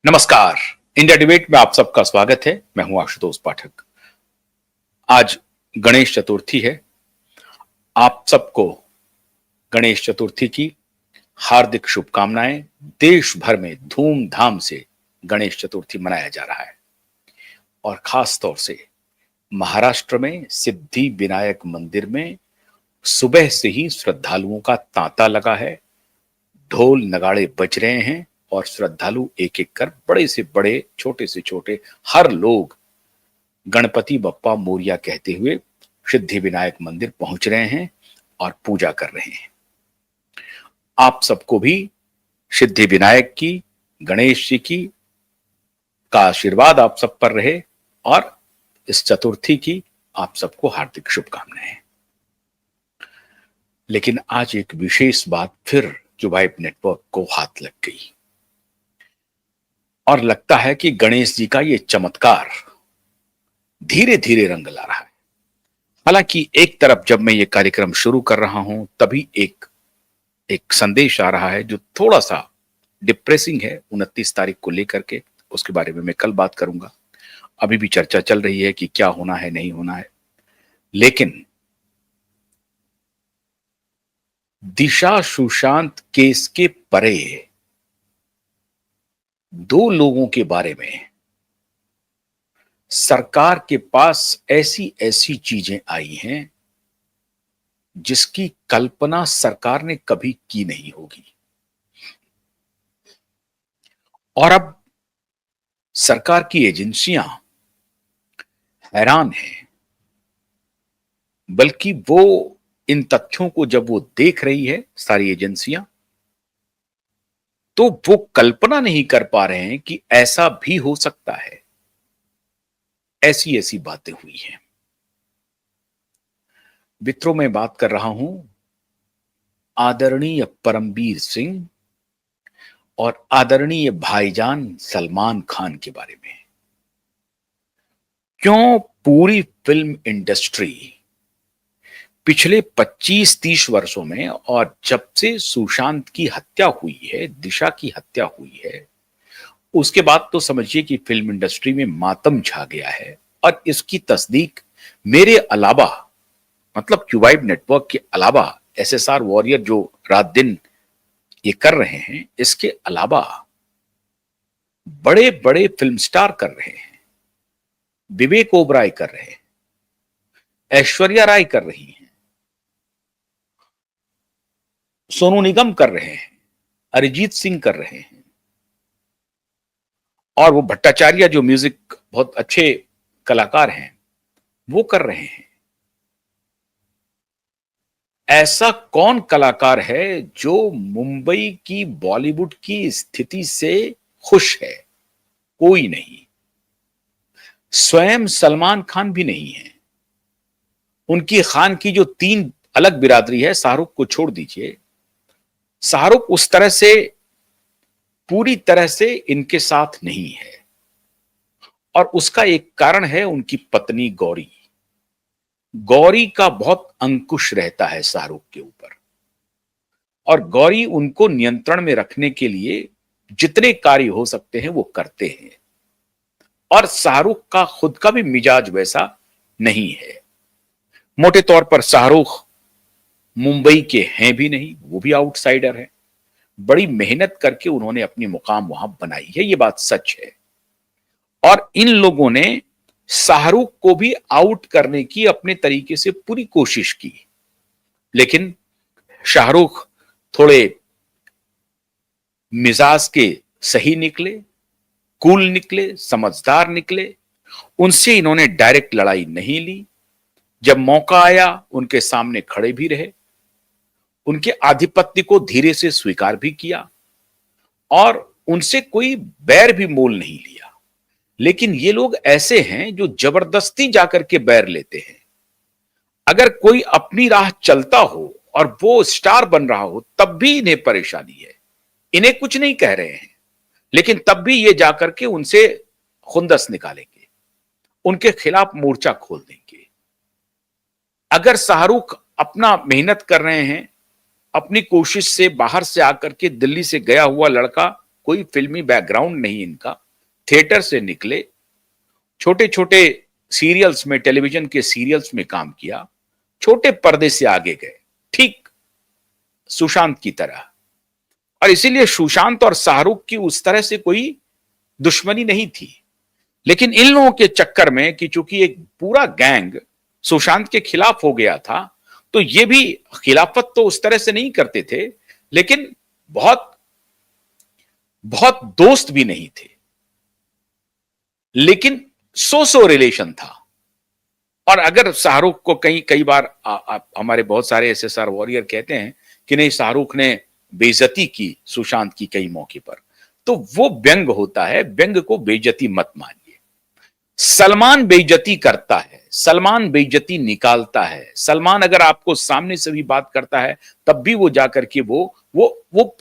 नमस्कार। India debate में आप सबका स्वागत है। मैं हूं आशुतोष पाठक। आज गणेश चतुर्थी है। आप सबको गणेश चतुर्थी की हार्दिक शुभकामनाएं। देश भर में धूमधाम से गणेश चतुर्थी मनाया जा रहा है और खास तौर से महाराष्ट्र में सिद्धि विनायक मंदिर में सुबह से ही श्रद्धालुओं का तांता लगा है। ढोल नगाड़े बज रहे हैं और श्रद्धालु एक एक कर बड़े से बड़े, छोटे से छोटे, हर लोग गणपति बप्पा मोरिया कहते हुए सिद्धि विनायक मंदिर पहुंच रहे हैं और पूजा कर रहे हैं। आप सबको भी सिद्धि विनायक की, गणेश जी की का आशीर्वाद आप सब पर रहे और इस चतुर्थी की आप सबको हार्दिक शुभकामनाएं। लेकिन आज एक विशेष बात फिर क्यूबाइट नेटवर्क को हाथ लग गई और लगता है कि गणेश जी का ये चमत्कार धीरे धीरे रंग ला रहा है। हालांकि एक तरफ जब मैं ये कार्यक्रम शुरू कर रहा हूं तभी एक संदेश आ रहा है जो थोड़ा सा डिप्रेसिंग है 29 तारीख को लेकर के। उसके बारे में मैं कल बात करूंगा। अभी भी चर्चा चल रही है कि क्या होना है, नहीं होना है। लेकिन दिशा सुशांत केस के परे दो लोगों के बारे में सरकार के पास ऐसी ऐसी चीजें आई हैं जिसकी कल्पना सरकार ने कभी की नहीं होगी। और अब सरकार की एजेंसियां हैरान हैं। बल्कि वो इन तथ्यों को जब वो देख रही है सारी एजेंसियां, तो वो कल्पना नहीं कर पा रहे हैं कि ऐसा भी हो सकता है। ऐसी ऐसी बातें हुई हैं। मित्रों, मैं बात कर रहा हूं आदरणीय परमवीर सिंह और आदरणीय भाईजान सलमान खान के बारे में। क्यों पूरी फिल्म इंडस्ट्री पिछले 25-30 वर्षों में और जब से सुशांत की हत्या हुई है, दिशा की हत्या हुई है, उसके बाद तो समझिए कि फिल्म इंडस्ट्री में मातम छा गया है। और इसकी तस्दीक मेरे अलावा, मतलब क्यूबाइट नेटवर्क के अलावा, एसएसआर वॉरियर जो रात दिन ये कर रहे हैं, इसके अलावा बड़े बड़े फिल्म स्टार कर रहे हैं। विवेक ओबराय कर रहे हैं, ऐश्वर्या राय कर रही हैं, सोनू निगम कर रहे हैं, अरिजीत सिंह कर रहे हैं, और वो भट्टाचार्य जो म्यूजिक बहुत अच्छे कलाकार हैं वो कर रहे हैं। ऐसा कौन कलाकार है जो मुंबई की बॉलीवुड की स्थिति से खुश है? कोई नहीं। स्वयं सलमान खान भी नहीं है। उनकी खान की जो 3 अलग बिरादरी है, शाहरुख को छोड़ दीजिए, शाहरुख उस तरह से पूरी तरह से इनके साथ नहीं है। और उसका एक कारण है उनकी पत्नी गौरी। गौरी का बहुत अंकुश रहता है शाहरुख के ऊपर और गौरी उनको नियंत्रण में रखने के लिए जितने कार्य हो सकते हैं वो करते हैं। और शाहरुख का खुद का भी मिजाज वैसा नहीं है। मोटे तौर पर शाहरुख मुंबई के हैं भी नहीं, वो भी आउटसाइडर है। बड़ी मेहनत करके उन्होंने अपनी मुकाम वहां बनाई है, ये बात सच है। और इन लोगों ने शाहरुख को भी आउट करने की अपने तरीके से पूरी कोशिश की। लेकिन शाहरुख थोड़े मिजाज के सही निकले, कूल निकले, समझदार निकले। उनसे इन्होंने डायरेक्ट लड़ाई नहीं ली। जब मौका आया उनके सामने खड़े भी रहे, उनके आधिपत्य को धीरे से स्वीकार भी किया और उनसे कोई बैर भी मोल नहीं लिया। लेकिन ये लोग ऐसे हैं जो जबरदस्ती जाकर के बैर लेते हैं। अगर कोई अपनी राह चलता हो और वो स्टार बन रहा हो तब भी इन्हें परेशानी है। इन्हें कुछ नहीं कह रहे हैं, लेकिन तब भी ये जाकर के उनसे खुंदस निकालेंगे, उनके खिलाफ मोर्चा खोल देंगे। अगर शाहरुख अपना मेहनत कर रहे हैं, अपनी कोशिश से बाहर से आकर के दिल्ली से गया हुआ लड़का कोई फिल्मी बैकग्राउंड नहीं इनका, थिएटर से निकले, छोटे छोटे सीरियल्स में, टेलीविजन के सीरियल्स में काम किया, छोटे पर्दे से आगे गए, ठीक सुशांत की तरह। और इसीलिए सुशांत और शाहरुख की उस तरह से कोई दुश्मनी नहीं थी, लेकिन इन लोगों के चक्कर में कि चूंकि एक पूरा गैंग सुशांत के खिलाफ हो गया था, तो ये भी खिलाफत तो उस तरह से नहीं करते थे, लेकिन बहुत बहुत दोस्त भी नहीं थे, लेकिन सो रिलेशन था। और अगर शाहरुख को कई बार हमारे बहुत सारे एसएसआर वॉरियर कहते हैं कि नहीं, शाहरुख ने बेइज्जती की सुशांत की कई मौके पर, तो वो व्यंग होता है, व्यंग को बेइज्जती मत मानिए। सलमान बेइज्जती करता है, सलमान बेइज्जती निकालता है, सलमान अगर आपको सामने से भी बात करता है तब भी वो जाकर के वो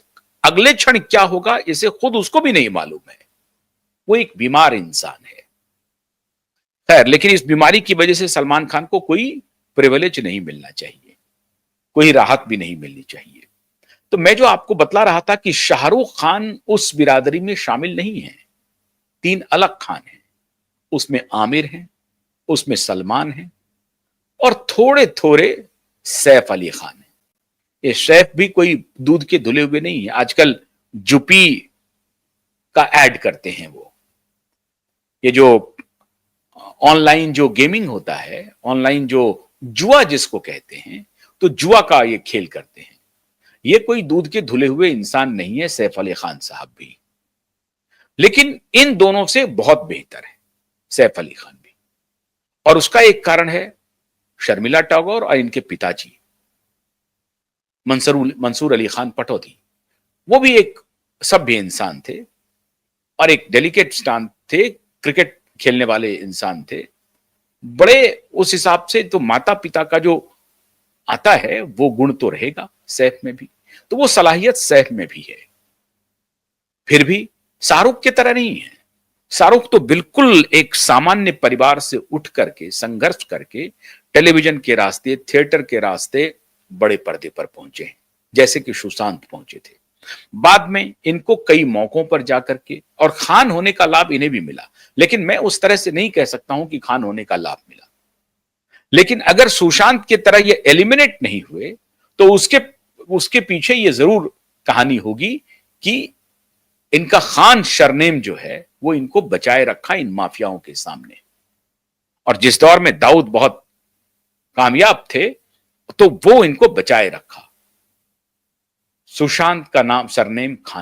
अगले क्षण क्या होगा इसे खुद उसको भी नहीं मालूम है। वो एक बीमार इंसान है। खैर, लेकिन इस बीमारी की वजह से सलमान खान को कोई प्रिविलेज नहीं मिलना चाहिए, कोई राहत भी नहीं मिलनी चाहिए। तो मैं जो आपको बतला रहा था कि शाहरुख खान उस बिरादरी में शामिल नहीं है, तीन अलग खान हैं। उसमें आमिर हैं, उसमें सलमान है, और थोड़े थोड़े सैफ अली खान है। ये सैफ भी कोई दूध के धुले हुए नहीं है। आजकल जुपी का ऐड करते हैं वो, ये जो ऑनलाइन जो गेमिंग होता है, ऑनलाइन जो जुआ जिसको कहते हैं, तो जुआ का ये खेल करते हैं। ये कोई दूध के धुले हुए इंसान नहीं है सैफ अली खान साहब भी, लेकिन इन दोनों से बहुत बेहतर है सैफ अली खान भी। और उसका एक कारण है शर्मिला टैगोर और इनके पिताजी मंसूर अली खान पटौदी। वो भी एक सभ्य इंसान थे और एक डेलिकेट स्टान थे, क्रिकेट खेलने वाले इंसान थे बड़े। उस हिसाब से तो माता पिता का जो आता है वो गुण तो रहेगा सैफ में भी, तो वो सलाहियत सैफ में भी है। फिर भी शाहरुख की तरह नहीं है। शाहरुख तो बिल्कुल एक सामान्य परिवार से उठ करके, संघर्ष करके टेलीविजन के रास्ते, थिएटर के रास्ते बड़े पर्दे पर पहुंचे, जैसे कि सुशांत पहुंचे थे। बाद में इनको कई मौकों पर जाकर के, और खान होने का लाभ इन्हें भी मिला, लेकिन मैं उस तरह से नहीं कह सकता हूं कि खान होने का लाभ मिला। लेकिन अगर सुशांत की तरह ये एलिमिनेट नहीं हुए तो उसके पीछे ये जरूर कहानी होगी कि इनका खान सरनेम जो है वो इनको बचाए रखा इन माफियाओं के सामने। और जिस दौर में दाऊद बहुत कामयाब थे तो वो इनको बचाए रखा। सुशांत का नाम, सरनेम खान।